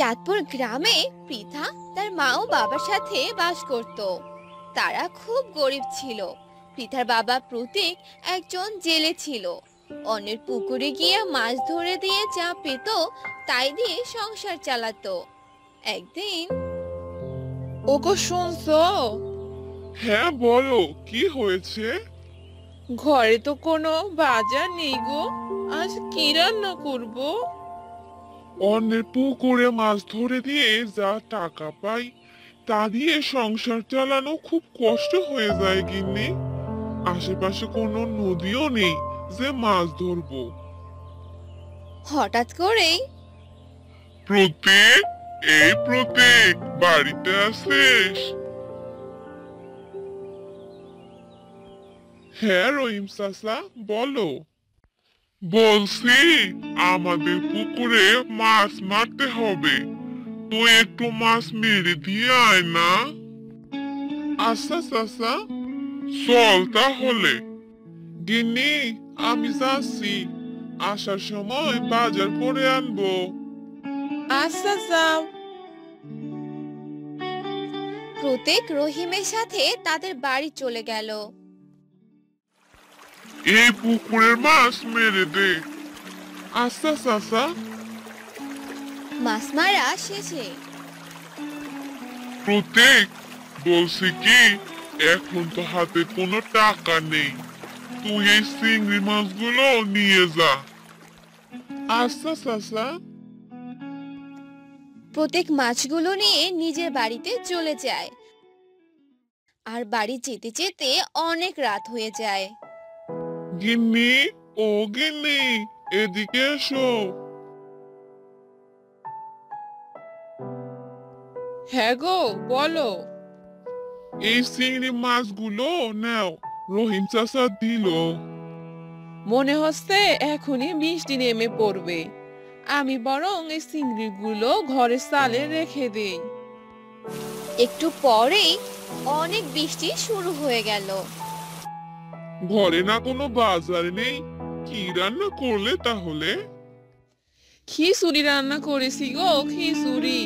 চাঁদপুর গ্রামে পৃথা তার মা ও বাবার সাথে বাস করত। তারা খুব গরিব ছিল। পৃথার বাবা প্রতীক একজন জেলে ছিল। অন্যের পুকুরে গিয়ে মাছ ধরে দিয়ে যা পেত তাই দিয়ে সংসার চালাতো। একদিন, ওগো শুনছো? হ্যাঁ বলো, কি হয়েছে? ঘরে তো কোনো বাজার নেই গো। আজ কি রান্না করব? অন্যের পুকুরে মাছ ধরে দিয়ে যা টাকা পাই তা দিয়ে সংসার চালানো খুব কষ্ট হয়ে যায় গিন্নি। আশেপাশে কোনো নদীও নেই যে মাছ ধরবো। হঠাৎ করেই প্রতীক, এই প্রতীক, বাড়িতে আছিস? হ্যাঁ রহিম চাচা, বলো। বলছি, আমাদের পুকুরে মাছ মারতে হবে, তুই একটু মাছ মেরে দিয়ে আয় না। আচ্ছা চাচা, চল তাহলে। গিন্নি, আমি যাচ্ছি, আসার সময় বাজার করে আনবো। আচ্ছা যাও। প্রতীক রহিমের সাথে তাদের বাড়ি চলে গেল। এই পুকুরের মাছ মেরে দে। আচ্ছা চাচা। মাছ মারা শেষে প্রতীক, বলছি কি, এখন তো হাতে কোনো টাকা নেই, তুই এই চিংড়ি মাছগুলো নিয়ে যা। আচ্ছা চাচা। প্রতীক মাছগুলো নিয়ে নিজের বাড়িতে চলে যায়। আর বাড়ি যেতে যেতে অনেক রাত হয়ে যায়। গিন্নি, ও গিন্নি, এদিকে এসো। হ্যাঁ গো, বলো। এই চিংড়ি মাছগুলো নাও, রহিম চাচা দিল। মনে হচ্ছে এখনই বৃষ্টি নেমে পড়বে। আমি বরং এই চিংড়িগুলো ঘরের চালে রেখে দেই। একটু পরেই অনেক বৃষ্টি শুরু হয়ে গেল। ঘরে না কোনো বাজার নেই, কি রান্না করলে তাহলে? খিচুড়ি রান্না করেছি গো, খিচুড়ি।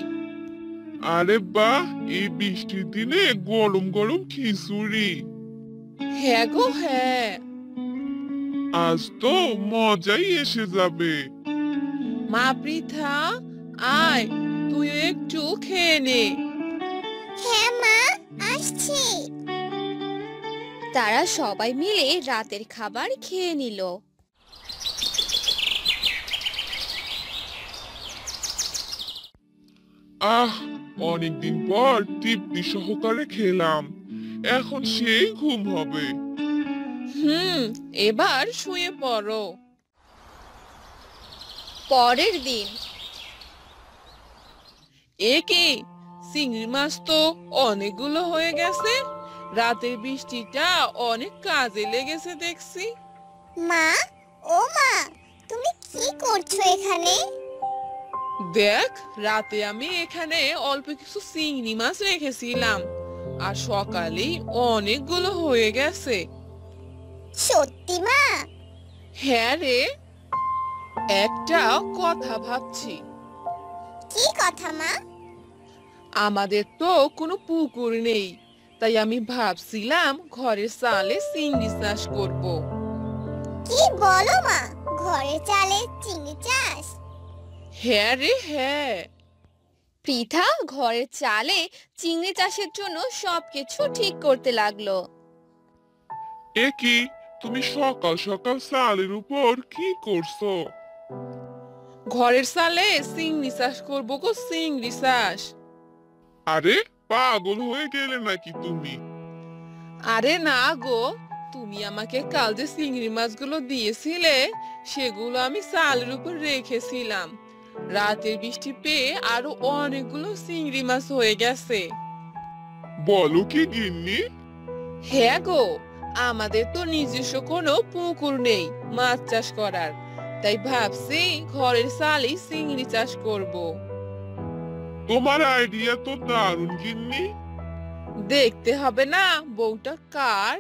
আরে বাহ, এই বৃষ্টির দিনে গরম গরম খিচুড়ি! হ্যাঁ গো হ্যাঁ। আজ তো মজাই এসে যাবে। মা পৃথা, আয় তুই একটু খেয়ে নে। হ্যাঁ মা, আসছি। তারা সবাই মিলে রাতের খাবার খেয়ে নিল। আহ, অনেকদিন পর তৃপ্তি সহকারে খেলাম, এখন সেই ঘুম হবে। এবার শুয়ে পড়ো। পরের দিন এ কি, চিংড়ি মাছ তো অনেকগুলো হয়ে গেছে। রাতের বৃষ্টিটা অনেক কাজে লেগেছে দেখছি। মা, ও মা, তুমি কি করছো এখানে? দেখ, রাতে আমি এখানে অল্প কিছু চিংড়ি মাছ রেখেছিলাম, আর সকালেই অনেকগুলো হয়ে গেছে। সত্যি মা? হ্যাঁ রে, একটা কথা ভাবছি। কি কথা মা? আমাদের তো কোনো পুকুর নেই, তাই আমি ভাবছিলাম ঘরের চালে চিংড়ি চাষ করব। কি বলো মা, ঘরে চালে চিংড়ি চাষ? হ্যাঁ রে হ্যাঁ। পৃথা ঘরের চালে চিংড়ি চাষের জন্য সবকিছু ঠিক করতে লাগলো। এ কি, তুমি সকাল সকাল চালের উপর কি করছো? ঘরের চালে চিংড়ি চাষ করবো গো, চিংড়ি চাষ। আরে, পাগল হয়ে গেলে নাকি তুমি? আরে না গো, তুমি আমাকে কাল যে চিংড়ি মাছগুলো দিয়েছিলে সেগুলো আমি চালের উপর রেখেছিলাম। রাতের বৃষ্টি পেয়ে আরো অনেকগুলো চিংড়ি মাছ হয়ে গেছে। বলো কি গিন্নি? হ্যাঁ গো, আমাদের তো নিজস্ব কোনো পুকুর নেই মাছ চাষ করার, তাই ভাবছি ঘরের চালেই চিংড়ি চাষ করব। তোমার আইডিয়া তো দারুণ গিন্নি। দেখতে হবে না বউটা কার।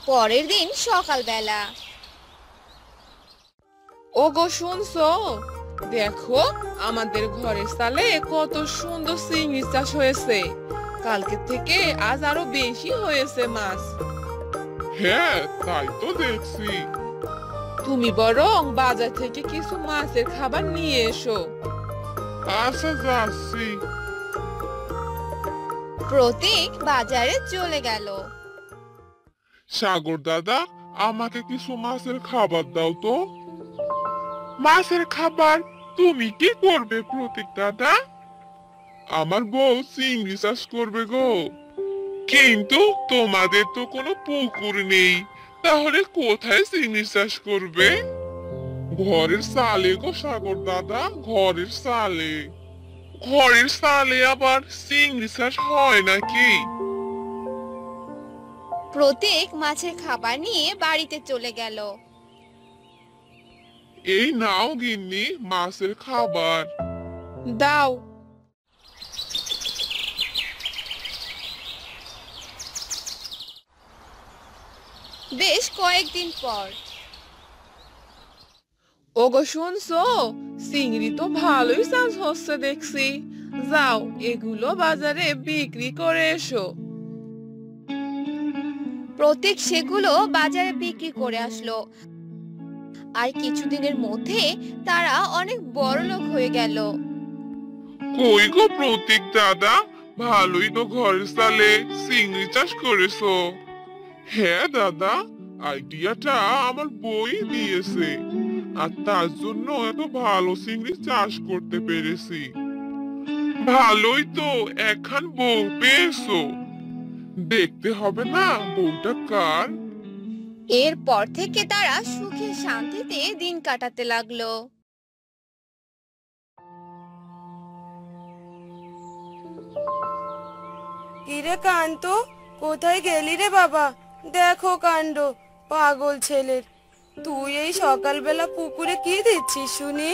পরের দিন সকালবেলা ওগো শুনছো, দেখো আমাদের ঘরের সালে কত সুন্দর চিংড়ি চাষ হয়েছে। কালকে থেকে আজ আরো বেশি হয়েছে মাছ। হ্যাঁ, তাই তো দেখছি। তুমি বরং বাজার থেকে কিছু মাছের খাবার নিয়ে এসো। আচ্ছা, যাচ্ছি। প্রতীক বাজারে চলে গেল। সাগর দাদা, আমাকে কিছু মাছের খাবার দাও তো। মাছের খাবার? তুমি কি করবে প্রতীক দাদা? আমার বউ চিংড়ি চাষ করবে গো। কিন্তু তোমাদের তো কোনো পুকুর নেই, তাহলে কোথায় চিংড়ি চাষ করবে? ঘরের চালে গো সাগর দাদা, ঘরের চালে। ঘরের চালে আবার চিংড়ি চাষ হয় নাকি? প্রতীক মাছের খাবার নিয়ে বাড়িতে চলে গেল। এই নাও গিন্নি মাছের খাবার। দাও। বেশ কয়েকদিন পর। ওগো শুনছো, চিংড়ি তো ভালোই চাষ হচ্ছে দেখছি। যাও এগুলো বাজারে বিক্রি করে এসো। প্রতীক সেগুলো বাজারে বিক্রি করে আসলো। আর কিছুদিনের মধ্যে তারা অনেক বড়লোক হয়ে গেল। কই গো প্রতীক দাদা, ভালোই তো ঘরের চালে চিংড়ি চাষ করেছো। হ্যাঁ দাদা, আইডিয়াটা আমার বই দিয়েছে, আর তার জন্য এত ভালো চিংড়ি চাষ করতে পেরেছি। ভালোই তো, একখান বউ পেয়েছো। দেখতে হবে না বউটা কার? এরপর থেকে তারা সুখে শান্তিতে দিন কাটাতে লাগলো। কিরে কান্ত, কোথায় গেলি রে বাবা? দেখো কাণ্ড পাগল ছেলের। তুই এই সকালবেলা পুকুরে কি দিচ্ছিস শুনি?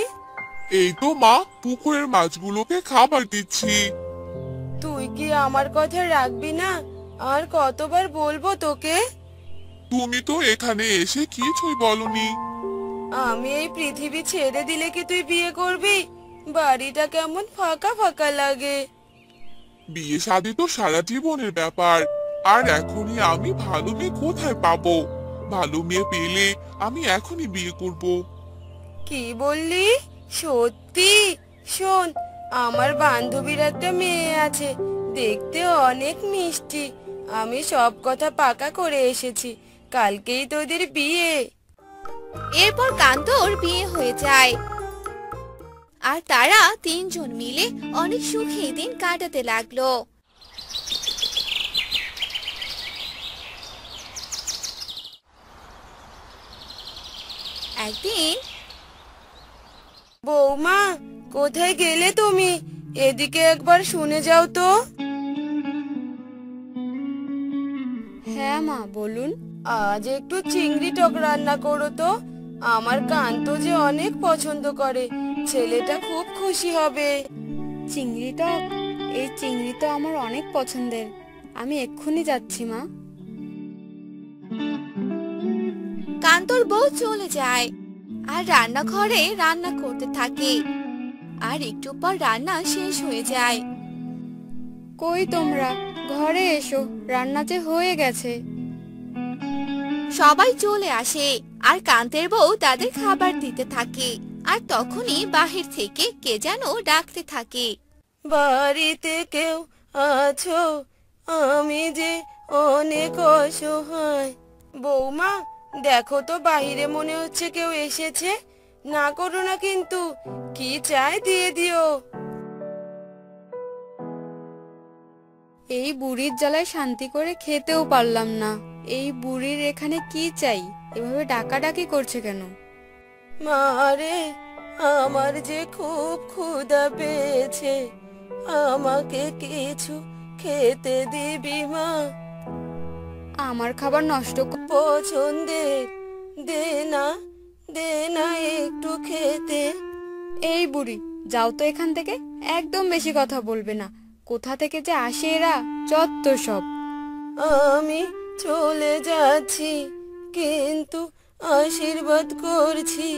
এই তো মা, পুকুরের মাছগুলোকে খাবার দিচ্ছি। তুই কি আমার কথা রাখবি না? আর কতবার বলবো তোকে? তুমি তো এখানে এসে কিছুই বলনি। আমি এই পৃথিবী ছেড়ে দিলে কি তুই বিয়ে করবি? বাড়িটা কেমন ফাঁকা ফাঁকা লাগে। বিয়ে শাদী তো সারা জীবনের ব্যাপার, আর এখনই আমি ভালো মেয়ে কোথায় পাবো? ভালো মেয়ে পেলে আমি এখনই বিয়ে করব। কি বললি? সত্যি? শোন, আমার বান্ধবীর একটা মেয়ে আছে, দেখতে অনেক মিষ্টি। আমি সব কথা পাকা করে এসেছি, কালকেই তোদের বিয়ে। এরপর কান্তর বিয়ে হয়ে যায়। আর তারা তিনজন মিলে অনেক সুখে দিন কাটাতে লাগলো। একদিন বৌমা, কোথায় গেলে তুমি? এদিকে একবার শুনে যাও তো। হ্যাঁ মা, বলুন। আজ একটু চিংড়ি টক রান্না করো তো। আমার কান্ত যে অনেক পছন্দ করে, ছেলেটা খুব খুশি হবে। চিংড়ি টক? এই চিংড়ি তো আমার অনেক পছন্দের। আমি এক্ষুনি যাচ্ছি মা। কান্তর বউ চলে যায় আর রান্নাঘরে রান্না করতে থাকে। আর একটু পর রান্না শেষ হয়ে যায়। কই তোমরা? ঘরে এসো, রান্না যে হয়ে গেছে। সবাই চলে আসে আর কান্তের বউ তাদের খাবার দিতে থাকে। আর তখনই বাহির থেকে কে যেন ডাকতে থাকে। বাড়িতে কেউ আছো? আমি যে অনেক অসহায়। বৌমা, দেখো তো বাহিরে মনে হচ্ছে কেউ এসেছে। না করো না কিন্তু, কি চাই দিয়ে দিও। এই বুড়ির জ্বালায় শান্তি করে খেতেও পারলাম না। এই বুড়ির এখানে কি চাই? এভাবে ডাকাডাকি করছে কেন? মারে, আমার যে খুব ক্ষুধা পেয়েছে, আমাকে কিছু খেতে দিবি মা? আমার খাবার নষ্ট পছন্দের, দে না, দে না একটু খেতে। এই বুড়ি, যাও তো এখান থেকে। একদম বেশি কথা বলবে না। কোথা থেকে যে আসে এরা, যত সব। আমি চলে যাচ্ছি, কিন্তু আশীর্বাদ করছি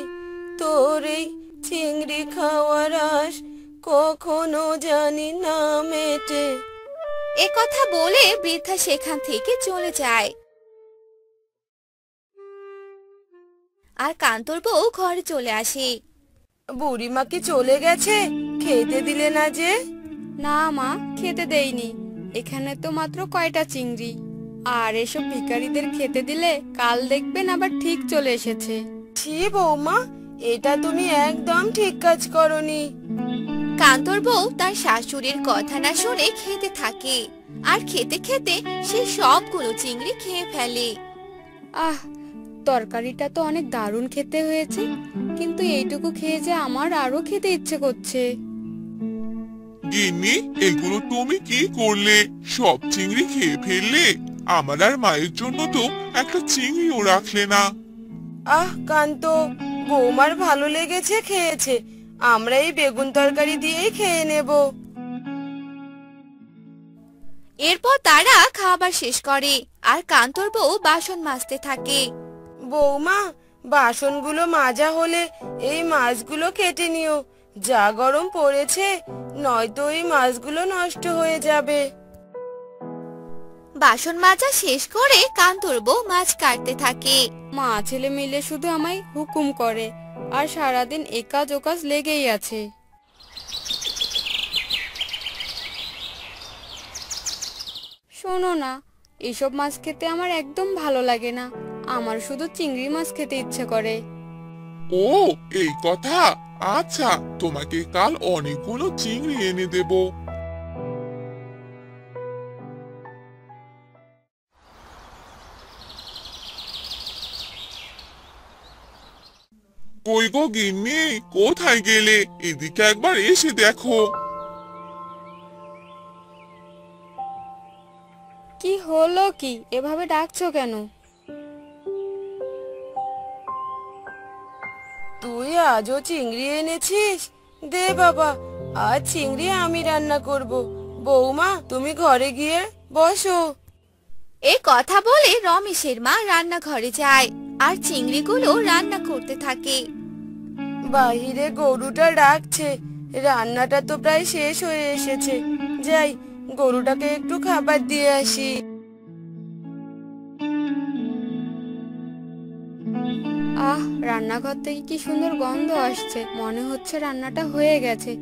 তোর এই চিংড়ি খাওয়ার আশ কখনো জানি না মেটে। এ কথা বলে বৃদ্ধা সেখান থেকে চলে যায়। আর কান্তর বউ ঘরে চলে আসে। বুড়িমা কি চলে গেছে? খেতে দিলে না যে? না মা, খেতে দেইনি। এখানে তো মাত্র কয়টা চিংড়ি, আর এসব ভিখারিদের খেতে দিলে কাল দেখবেন আবার ঠিক চলে এসেছে। ছি বৌমা, এটা তুমি একদম ঠিক কাজ করনি। কান্তর বউ তার শাশুড়ির কথা না শুনে খেতে থাকে, আর খেতে খেতে সে সবগুলো চিংড়ি খেয়ে ফেলে। আহ, তরকারিটা তো অনেক দারুণ খেতে হয়েছে, কিন্তু এইটুকু খেয়ে যে আমার আরো খেতে ইচ্ছে করছে। গিন্নি, এগুলো তুমি কি করলে? সব চিংড়ি খেয়ে ফেললে। আমার আর মায়ের জন্য তো একটা চিংড়িও রাখলে না। আহ কান্ত, বৌমার ভালো লেগেছে খেয়েছে, আমরা এই বেগুন তরকারি দিয়েই খেয়ে নেব। এরপর তারা খাবার শেষ করে, আর কান্তর বউ বাসন মাজতে থাকে। বৌমা, বাসনগুলো মাজা হলে এই মাছগুলো কেটে নিও, যা গরম পড়েছে, নয়তো এই মাছগুলো নষ্ট হয়ে যাবে। বাসন মাজা শেষ করে কান্তর বউ মাছ কাটতে থাকে। মা ছেলে মিলে শুধু আমায় হুকুম করে, আর সারাদিন একাজ ওকাজ লেগেই আছে। শোনো না, এসব মাছ খেতে আমার একদম ভালো লাগে না। আমার শুধু চিংড়ি মাছ খেতে ইচ্ছে করে। ও, এই কথা। আচ্ছা, তোমাকে কাল অনেকগুলো চিংড়ি এনে দেব। কই গো গিন্নি, কোথায় গেলে? এদিকে একবার এসে দেখো। কি হলো কি, এভাবে ডাকছো কেন? তুই আজও চিংড়ি এনেছিস? দে বাবা, আজ চিংড়ি আমি রান্না করব। বৌমা, তুমি ঘরে গিয়ে বসো। এই কথা বলে রমেশের মা রান্নাঘরে যায়, আর চিংড়িগুলো রান্না করতে থাকে। বাহিরে গরুটা ডাকছে, রান্নাটা তো প্রায় শেষ হয়ে এসেছে। যাই, গরুটাকে একটু খাবার দিয়ে আসি। আহ, রান্নাঘর থেকে কি সুন্দর গন্ধ আসছে, মনে হচ্ছে রান্নাটা হয়ে গেছে।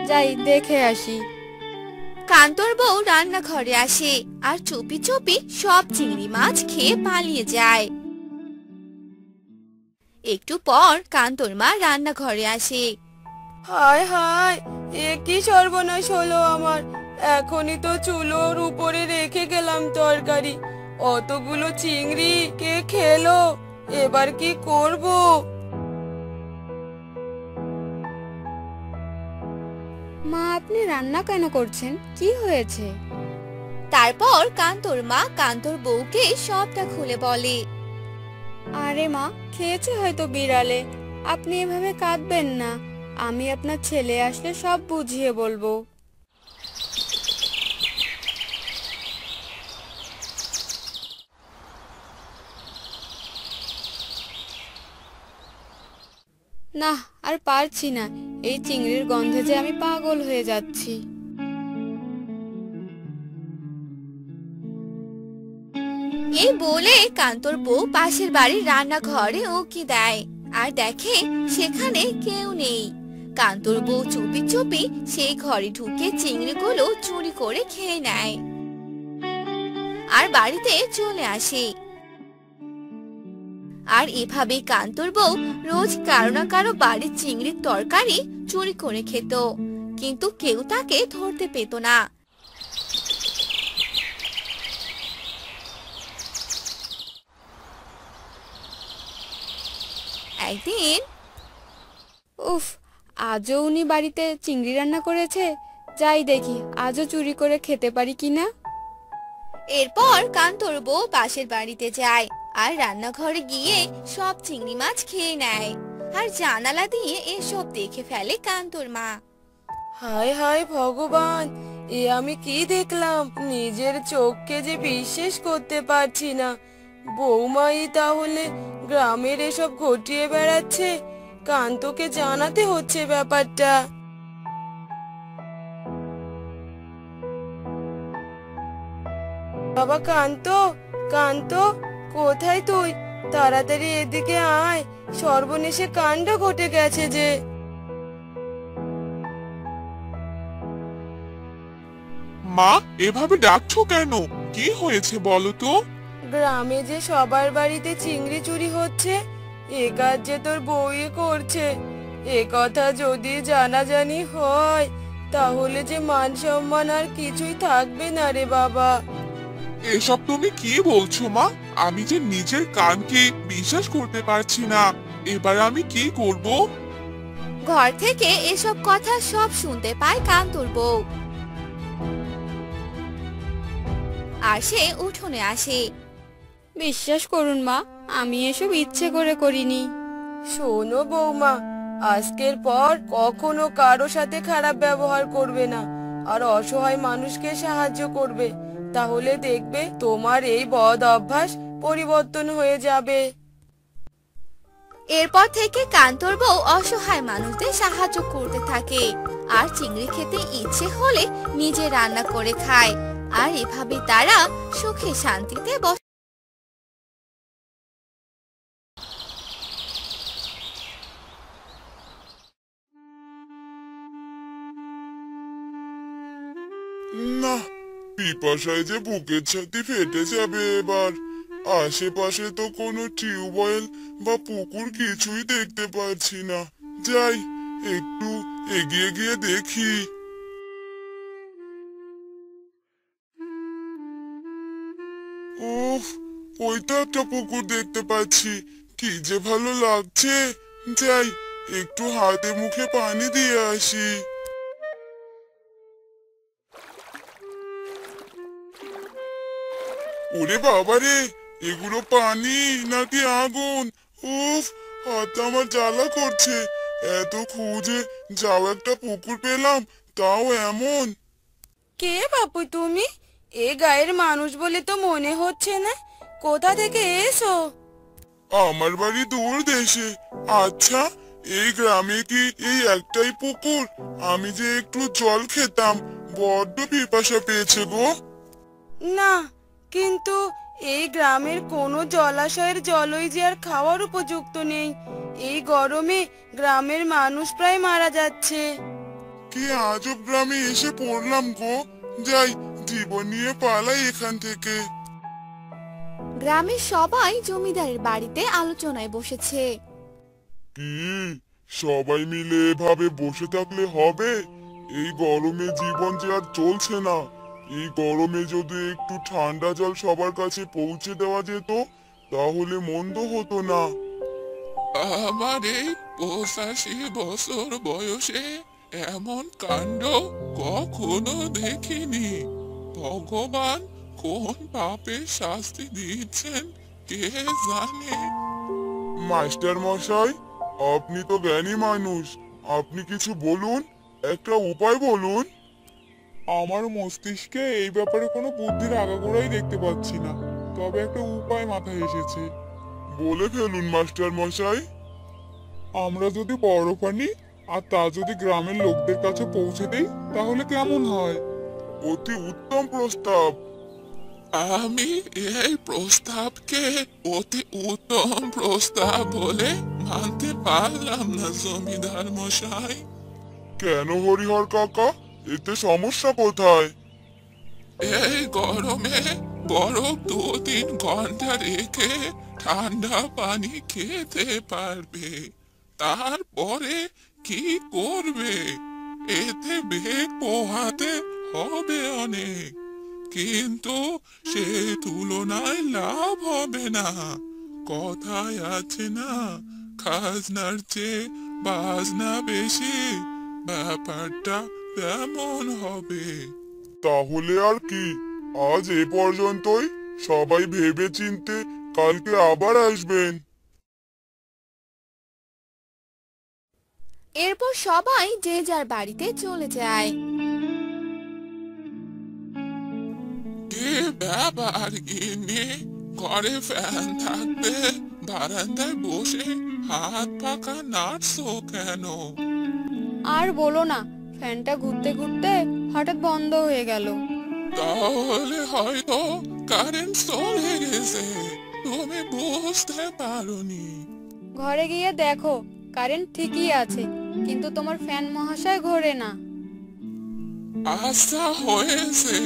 যাই দেখে আসি। কান্তর বউ রান্নাঘরে আসে, আর চুপি চুপি সব চিংড়ি মাছ খেয়ে পালিয়ে যায়। একটু পর কান্তর মা রান্নাঘরে আসে। হায় হায়, এ কি সর্বনাশ হলো আমার! এখনই তো চুলোর উপরে রেখে গেলাম তরকারি, অতগুলো চিংড়ি কে খেলো? এবার কি করব? মা, আপনি রান্না কেন করছেন? কি হয়েছে? তারপর কান্তর মা কান্তর বউকে সবটা খুলে বলে। আরে মা, খেয়েছে হয়তো বিড়ালে। আপনি এভাবে কাঁদবেন না, আমি আপনার ছেলে আসলে সব বুঝিয়ে বলবো। না, আর পারছি না, এই চিংড়ির গন্ধে যে আমি পাগল হয়ে যাচ্ছি। এই বলে কান্তর বউ পাশের বাড়ির রান্নাঘরে উকি দেয়, আর দেখে সেখানে কেউ নেই। কান্তর বউ চুপি চুপি সেই ঘরে ঢুকে চিংড়িগুলো চুরি করে খেয়ে নেয়, আর বাড়িতে চলে আসে। আর এভাবে কান্তর বউ রোজ কারো না কারো বাড়ির চিংড়ির তরকারি চুরি করে খেত, কিন্তু কেউ তাকে ধরতে পেত না। একদিন উফ, আজও উনি বাড়িতে চিংড়ি রান্না করেছে। যাই দেখি আজও চুরি করে খেতে পারি কিনা। এরপর কান্তর বউ পাশের বাড়িতে যায়, আর রান্নাঘরে গিয়ে সব চিংড়ি মাছ খেয়ে নেয়, আর জানালা দিয়ে এসব দেখে ফেলে কান্তর মা। হায় হায় ভগবান, এ আমি কি দেখলাম! নিজের চোখকে যে বিশ্বাস করতে পারছি না। বৌমাই তাহলে গ্রামের এসব ঘটিয়ে বেড়াচ্ছে। কান্তকে জানাতে হচ্ছে ব্যাপারটা। বাবা কান্ত, কান্ত, কোথায় তুই? তাড়াতাড়ি এদিকে আয়, সর্বনেশে কাণ্ড ঘটে গেছে যে। মা, এভাবে ডাকছো কেন? কি হয়েছে বলো তো? গ্রামে যে সবার বাড়িতে চিংড়ি চুরি হচ্ছে, এ কাজ যে তোর বউই করছে। এ কথা যদি জানাজানি হয় তাহলে যে মান সম্মান আর কিছুই থাকবে না রে বাবা। এসব তুমি কি বলছো মা? আমি যে নিজের কানকে বিশ্বাস করতে পারছি না। এবার আমি কি করব? ঘর থেকে এসব কথা সব শুনতে পায় কান্তর বউ, আর সে উঠোনে আসে। বিশ্বাস করুন মা, আমি এসব ইচ্ছে করে করিনি। শোনো বৌমা, আজকের পর কখনো কারো সাথে খারাপ ব্যবহার করবে না, আর অসহায় মানুষকে সাহায্য করবে। তাহলে দেখবে তোমার এই বদ অভ্যাস পরিবর্তন হয়ে যাবে। এরপর থেকে কান্তর বউ অসহায় মানুষদের সাহায্য করতে থাকে, আর চিংড়ি খেতে ইচ্ছে হলে নিজে রান্না করে খায়। আর এভাবে তারা সুখে শান্তিতে বসে। না, পিপাসায় যে বুকের ছাতি ফেটে যাবে এবার। আশেপাশে তো কোনো টিউবওয়েল বা পুকুর কিছুই দেখতে পাচ্ছি না। যাই, একটু এগিয়ে গিয়ে দেখি। উফ, ওই তো একটা পুকুর দেখতে পাচ্ছি। কি যে ভালো লাগছে। যাই, একটু হাতে মুখে পানি দিয়ে আসি। ওরে বাবারে, এগুলো পানি নাকি আগুন? উফ, হাতটা আমার জ্বালা করছে। এত খুঁজে যাও একটা পুকুর পেলাম, তাও এমন। কে বাপু তুমি? এ গায়ের মানুষ বলে তো মনে হচ্ছে না। কোথা থেকে এসো? আমার বাড়ি দূর দেশে। আচ্ছা, এই গ্রামে কি এই একটাই পুকুর? আমি যে একটু জল খেতাম, বড্ড পিপাসা পেয়েছে গো। না, কিন্তু এই গ্রামের কোনো জলাশয়ের জলই যে আর খাওয়ার উপযুক্ত নেই। এই গরমে গ্রামের মানুষ প্রায় মারা যাচ্ছে। কি আজব গ্রামে এসে পড়লাম গো। যাই, জীবন নিয়ে পালাই এখান থেকে। গ্রামের সবাই জমিদারের বাড়িতে আলোচনায় বসেছে। কি, সবাই মিলে এভাবে বসে থাকলে হবে? এই গরমে জীবন যে আর চলছে না। এই গরমে যদি একটু ঠান্ডা জল সবার কাছে পৌঁছে দেওয়া যেত, তাহলে মন্দ হতো না। আমার এই 85 বছর বয়সে এমন কাণ্ড কখনো দেখিনি। ভগবান কোন পাপের শাস্তি দিচ্ছেন কে জানে। মাস্টার মশাই, আপনি তো জ্ঞানী মানুষ, আপনি কিছু বলুন, একটা উপায় বলুন। আমার মস্তিষ্কে এই ব্যাপারে কোনো বুদ্ধির আগাগোড়াই দেখতে পাচ্ছি না, তবে একটা উপায় মাথায় এসেছে। বলে ফেলুন মাস্টার মশাই। আমরা যদি বরফ আনি আর তা যদি গ্রামের লোকদের কাছে পৌঁছে দেই, তাহলে কেমন হয়? অতি উত্তম প্রস্তাব। আমি এই প্রস্তাবকে অতি উত্তম প্রস্তাব বলে মানতে পারলাম না জমিদার মশাই। কেন হরিহর কাকা, এতে সমস্যা কোথায়? এই গরমে বরফ 2-3 ঘন্টা রেখে ঠান্ডা পানি খেতে পারবে, তারপরে কি করবে? এতে বেগ পোহাতে হবে অনেক, কিন্তু সে তুলনায় লাভ হবে না। কথায় আছে না, খাজনার চেয়ে বাজনা বেশি। ব্যাপারটা তেমন হবে। তাহলে আর কি, আজ এ পর্যন্তই। সবাই ভেবে চিনতে কালকে আবার আসবেন। এরপর সবাই যে যার বাড়িতে চলে যায়। কি ব্যাপার গিন্নি, ঘরে ফ্যান থাকতে বারান্দায় বসে হাত পাকা নাড়ছো কেন? আর বলো না, ফ্যানটা ঘুরতে ঘুরতে হঠাৎ বন্ধ হয়ে গেল। তাহলে হয়তো কারেন্ট চলে গেছে, তুমি বুঝতে পারোনি। ঘরে গিয়ে দেখো কারেন্ট ঠিকই আছে, কিন্তু তোমার ফ্যান মহাশয় ঘোরে না। আচ্ছা হয়েছে,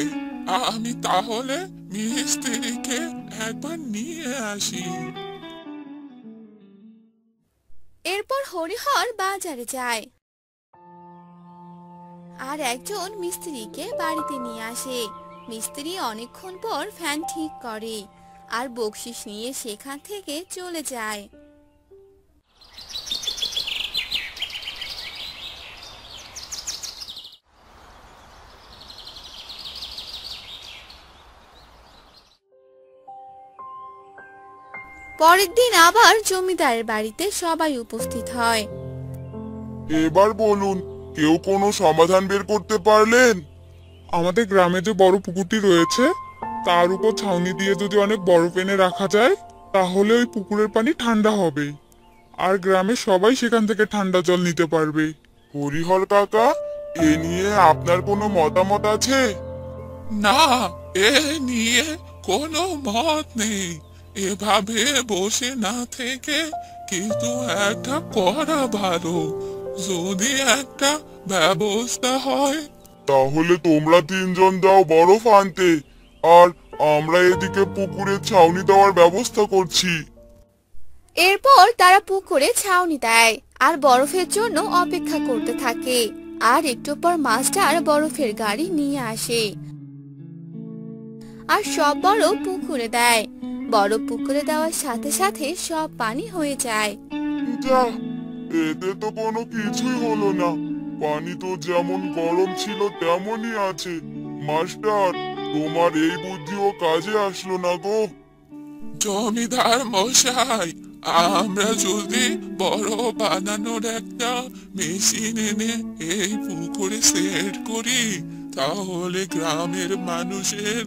আমি তাহলে মিস্ত্রিকে একবার নিয়ে আসি। এরপর হরিহর বাজারে যায় আর একজন মিস্ত্রিকে বাড়িতে নিয়ে আসে। মিস্ত্রি অনেকক্ষণ পর ফ্যান ঠিক করে আর বকশিশ নিয়ে সেখান থেকে চলে যায়। পরের দিন আবার জমিদারের বাড়িতে সবাই উপস্থিত হয়। এবার বলুন, কেউ কোনো সমাধান বের করতে পারলেন? আমাদের গ্রামে যে বড় পুকুরটি রয়েছে, তার উপর ছাউনি দিয়ে যদি অনেক বরফ এনে রাখা যায়, তাহলে ওই পুকুরের পানি ঠান্ডা হবে আর গ্রামের সবাই সেখান থেকে ঠান্ডা জল নিতে পারবে। হরিহর কাকা, এ নিয়ে আপনার কোনো মতামত আছে? না, এ নিয়ে কোনো মত নেই। এভাবে বসে না থেকে কিছু একটা করা ভালো। যদি একটা ব্যবস্থা হয়, তাহলে তোমরা তিনজন যাও বরফ আনতে, আর আমরা এদিকে পুকুরে ছাউনি দেওয়ার ব্যবস্থা করছি। এরপর তারা পুকুরে ছাউনি দেয় আর বরফের জন্য অপেক্ষা করতে থাকে। আর একটু পর মাস্টার বরফের গাড়ি নিয়ে আসে আর সব বরফ পুকুরে দেয়। বরফ পুকুরে দেওয়ার সাথে সাথে সব পানি হয়ে যায়। যা, এতে তো কোনো কিছুই হলো না। পানি তো যেমন গরম ছিল তেমনই আছে। মাস্টার, তোমার এই বুদ্ধিও কাজে আসলো না গো। জমিদার মশাই, আমরা যদি বড় বানানোর একটা মেশিন এনে এই পুকুরে সেট করি, তাহলে গ্রামের মানুষের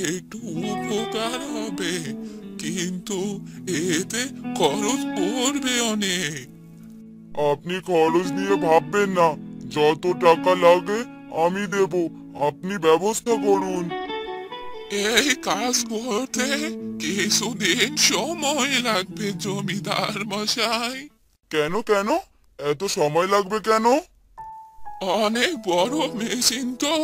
একটু উপকার হবে, কিন্তু এতে খরচ পড়বে অনেক। আপনি খরচ নিয়ে ভাববেন না, যত টাকা লাগে আমি দেব, আপনি ব্যবস্থা করুন। এই কাজ করতে কিছুদিন সময় লাগবে জমিদার মশাই। কেন কেন এত সময় লাগবে কেন? অনেক বড় মেশিন তো,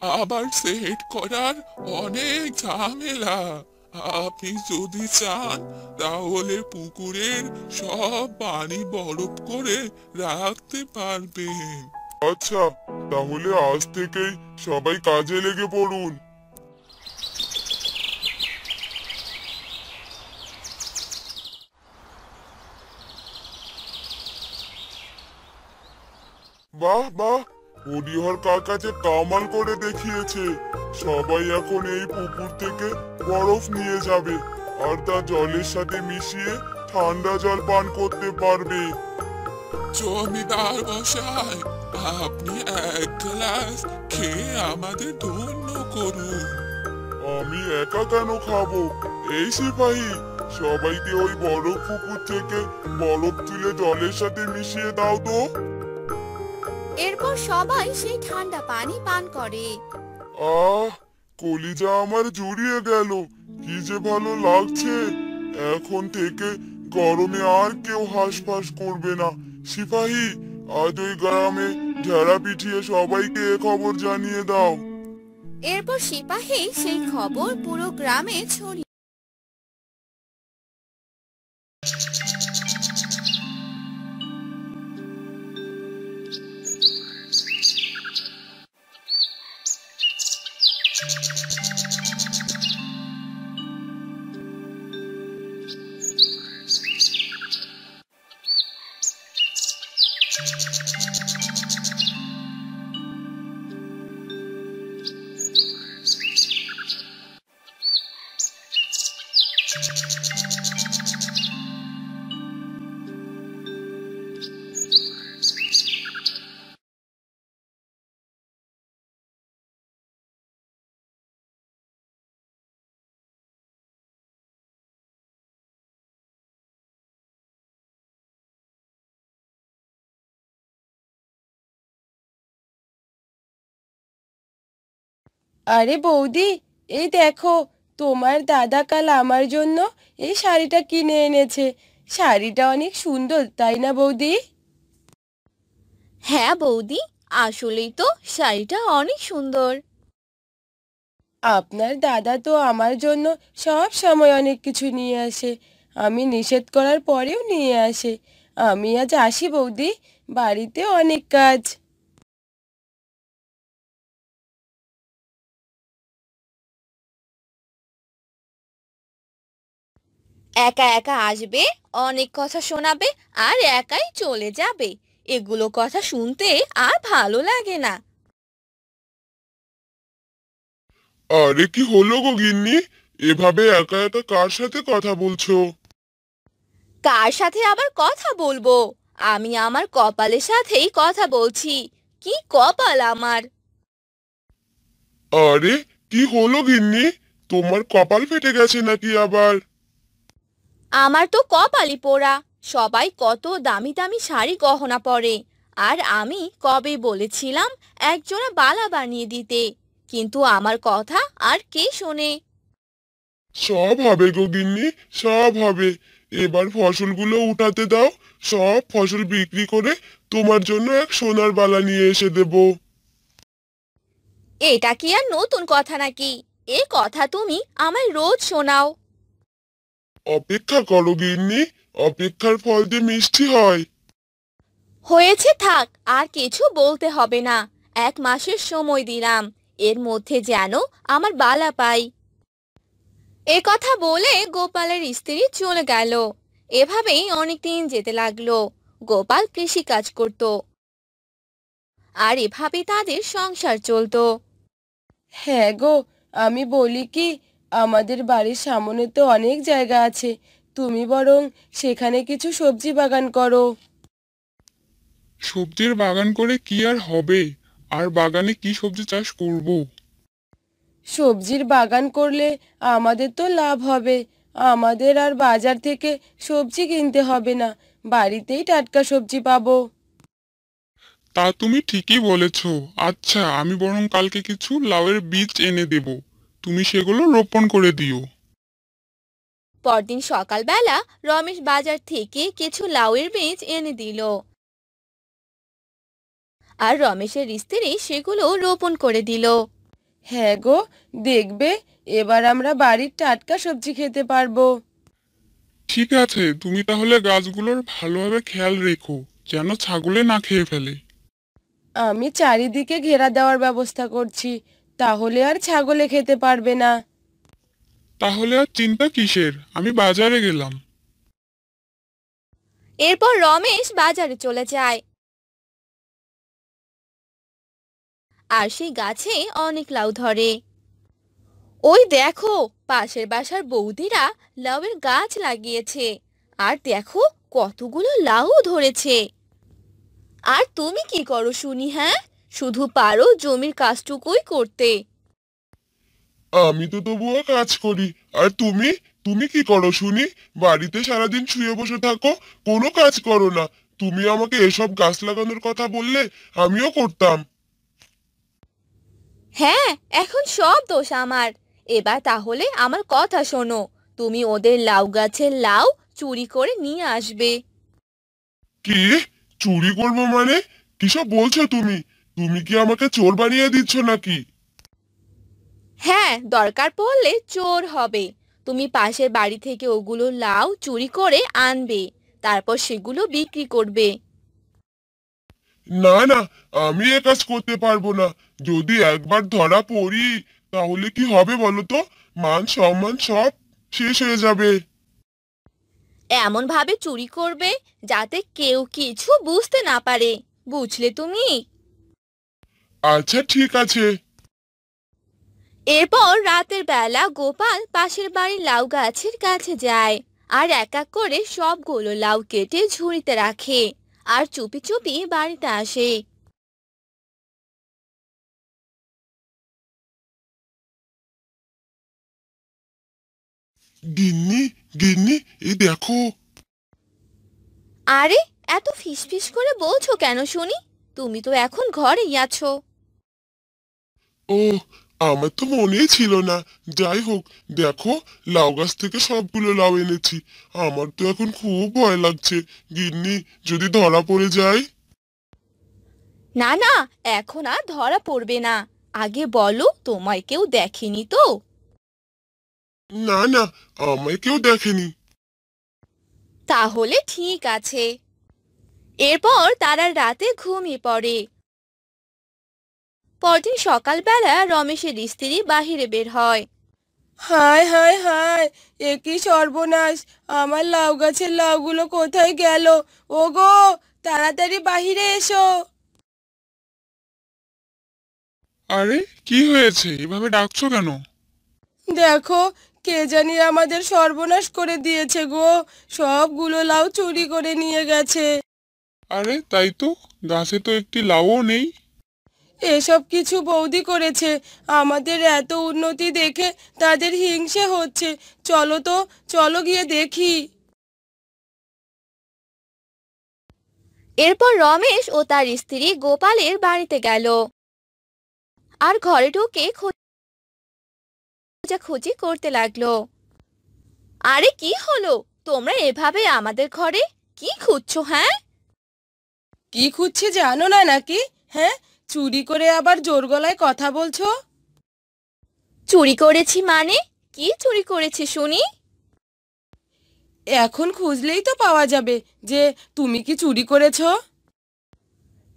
আবার সেট করার অনেক ঝামেলা। আপনি যদি চান তাহলে পুকুরের সব পানি বরফ করে রাখতে পারবেন। আচ্ছা, তাহলে আজ থেকেই সবাই কাজে লেগে পড়ুন। বাহ বাহ, হরিহর কাকা যে কামাল করে দেখিয়েছে। সবাই এখন এই পুকুর থেকে বরফ নিয়ে যাবে আর তা জলের সাথে মিশিয়ে ঠান্ডা জল পান করতে পারবে। জমিদার মশাই, আপনি এক গ্লাস খেয়ে আমাদের ধন্য করুন। আমি একা কেন খাবো? এই সিপাহী, সবাইকে ওই বরফ পুকুর থেকে বরফ তুলে জলের সাথে মিশিয়ে দাও তো। এরপর সবাই সেই ঠান্ডা পানি পান করে। আহ, কলিজা আমার জুড়িয়ে গেল, কি যে ভালো লাগছে। এখন থেকে গরমে আর কেউ হাঁসফাঁস করবে না। সিপাহী, আজ ওই গ্রামে ঢেড়া পিটিয়ে সবাইকে এ খবর জানিয়ে দাও। এরপর সিপাহী সেই খবর পুরো গ্রামে ছড়িয়ে আরে বৌদি, এই দেখো, তোমার দাদা কাল আমার জন্য এই শাড়িটা কিনে এনেছে। শাড়িটা অনেক সুন্দর, তাই না বৌদি? হ্যাঁ বৌদি, আসলেই তো শাড়িটা অনেক সুন্দর। আপনার দাদা তো আমার জন্য সব সময় অনেক কিছু নিয়ে আসে। আমি নিষেধ করার পরেও নিয়ে আসে। আমি আজ আসি বৌদি, বাড়িতে অনেক কাজ। একা একা আসবে, অনেক কথা শোনাবে, আর একাই চলে যাবে। এগুলো কথা শুনতে আর ভালো লাগে না। আরে কি হলো গো গিন্নি? এভাবে একা একা কার সাথে কথা বলছো? কার সাথে আবার কথা বলবো? আমি আমার কপালের সাথেই কথা বলছি। কি কপাল আমার! আরে কি হলো গিন্নি? তোমার কপাল ফেটে গেছে নাকি আবার? আমার তো কপালই পোড়া। সবাই কত দামি দামি শাড়ি গহনা পরে, আর আমি কবে বলেছিলাম একজোড়া বালা বানিয়ে দিতে, কিন্তু আমার কথা আর কে শোনে? সব হবে গো গিন্নি, সব হবে। এবার ফসলগুলো উঠাতে দাও। সব ফসল বিক্রি করে তোমার জন্য এক সোনার বালা নিয়ে এসে দেবো। এটা কি আর নতুন কথা নাকি? এ কথা তুমি আমায় রোজ শোনাও। অপেক্ষা করো গিন্নি, অপেক্ষার ফল যে মিষ্টি হয়। হয়েছে, থাক, আর কিছু বলতে হবে না। 1 মাসের সময় দিলাম, এর মধ্যে যেন আমার বালা পাই। এ কথা বলে গোপালের স্ত্রী চলে গেল। এভাবেই অনেকদিন যেতে লাগলো। গোপাল কৃষি কাজ করত, আর এভাবে তাদের সংসার চলতো। হ্যাঁ গো, আমি বলি কি, আমাদের বাড়ির সামনে তো অনেক জায়গা আছে। তুমি বরং সেখানে কিছু সবজি বাগান করো। সবজির বাগান করে কি আর হবে? আর বাগানে কি সবজি চাষ করব? সবজির বাগান করলে আমাদের তো লাভ হবে। আমাদের আর বাজার থেকে সবজি কিনতে হবে না, বাড়িতেই টাটকা সবজি পাবো। তা তুমি ঠিকই বলেছ। আচ্ছা, আমি বরং কালকে কিছু লাউয়ের বীজ এনে দেব, তুমি সেগুলো রোপণ করে দিও। পরদিন সকালবেলা রমেশ বাজার থেকে কিছু লাউয়ের বীজ এনে দিল, আর রমেশের স্ত্রী সেগুলো রোপণ করে দিল। হ্যাঁ গো, দেখবে, এবার আমরা বাড়ির টাটকা সবজি খেতে পারবো। ঠিক আছে, তুমি তাহলে গাছগুলোর ভালোভাবে খেয়াল রেখো, যেন ছাগলে না খেয়ে ফেলে। আমি চারিদিকে ঘেরা দেওয়ার ব্যবস্থা করছি, তাহলে আর ছাগলে খেতে পারবে না। তাহলে আর চিন্তা কিসের, আমি বাজারে গেলাম। এরপর রমেশ বাজারে চলে যায়, আর সেই গাছে অনেক লাউ ধরে। ওই দেখো, পাশের বাসার বৌদিরা লাউয়ের গাছ লাগিয়েছে, আর দেখো কতগুলো লাউ ধরেছে। আর তুমি কি করো শুনি? হ্যাঁ, শুধু পারো জমির কাজটুকুই করতে। আমি তো তবুও কাজ করি। আর তুমি, তুমি কি করো শুনি? বাড়িতে সারাদিন শুয়ে বসে থাকো, কোনো কাজ করো না। তুমি আমাকে এসব গাছ লাগানোর কথা বললে আমিও করতাম। হ্যাঁ, এখন সব দোষ আমার। এবার তাহলে আমার কথা শোনো, তুমি ওদের লাউ গাছের লাউ চুরি করে নিয়ে আসবে। কি? চুরি করবো মানে? কিসব বলছো তুমি? তুমি কি আমাকে চোর বানিয়ে দিচ্ছ নাকি? হ্যাঁ, দরকার পড়লে চোর হবে। তুমি পাশের বাড়ি থেকে ওগুলো লাউ চুরি করে আনবে, তারপর সেগুলো বিক্রি করবে। না না, আমি এ কাজ করতে পারবো না। যদি একবার ধরা পড়ি, তাহলে কি হবে বলো তো? মান সম্মান সব শেষ হয়ে যাবে। এমন ভাবে চুরি করবে যাতে কেউ কিছু বুঝতে না পারে, বুঝলে তুমি? আচ্ছা ঠিক আছে। এরপর রাতের বেলা গোপাল পাশের বাড়ির লাউ গাছের কাছে যায়, আর এক এক করে সবগুলো লাউ কেটে ঝুড়িতে রাখে, আর চুপি চুপি বাড়িতে আসে। গিন্নি, গিন্নি, এই দেখো। আরে, এত ফিসফিস করে বলছো কেন শুনি? তুমি তো এখন ঘরেই আছো। ও, আমার তো মনেই ছিল না। যাই হোক, দেখো, লাউ গাছ থেকে সবগুলো লাউ এনেছি। আমার তো এখন খুব ভয় লাগছে গিন্নি, যদি ধরা পড়ে যায়। না না, এখন আর ধরা পড়বে না। আগে বলো, তোমায় কেউ দেখেনি তো? না না, আমায় কেউ দেখেনি। তাহলে ঠিক আছে। এরপর তারা রাতে ঘুমিয়ে পড়ে। পরদিন সকালবেলা রমেশের স্ত্রী বাহিরে বের হয়। হায় হায় হায়, এ কি সর্বনাশ! আমার লাউ গাছের লাউগুলো কোথায় গেল? ওগো, তাড়াতাড়ি বাহিরে এসো। আরে, কি হয়েছে? এভাবে ডাকছো কেন? দেখো, কে জানি আমাদের সর্বনাশ করে দিয়েছে গো। সবগুলো লাউ চুরি করে নিয়ে গেছে। আরে তাই তো, গাছে তো একটি লাউও নেই। এসব কিছু বৌদি করেছে। আমাদের এত উন্নতি দেখে তাদের হিংসে হচ্ছে। চলো তো, চলো গিয়ে দেখি। এরপর রমেশ ও তার স্ত্রী গোপালের বাড়িতে গেল আর ঘরে ঢুকে খোঁজাখুঁজি করতে লাগলো। আরে কি হলো? তোমরা এভাবে আমাদের ঘরে কি খুঁজছো? হ্যাঁ, কি খুঁজছে জানো না নাকি? হ্যাঁ, চুরি করে আবার জোর গলায় কথা বলছো। চুরি করেছি মানে? কি চুরি করেছি শুনি? এখন খুঁজলেই তো পাওয়া যাবে যে তুমি কি চুরি করেছো।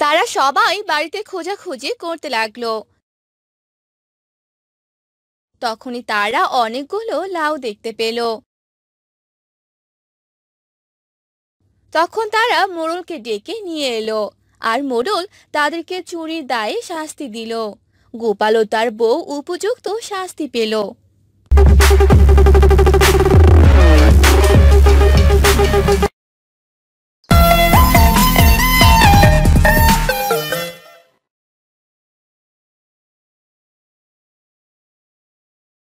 তারা সবাই বাড়িতে খোঁজাখুঁজি করতে লাগলো। তখনই তারা অনেকগুলো লাউ দেখতে পেল। তখন তারা মোড়লকে ডেকে নিয়ে এলো আর মোড়ল তাদেরকে চুরির দায়ে শাস্তি দিল। গোপাল ও তার বউ উপযুক্ত শাস্তি পেল।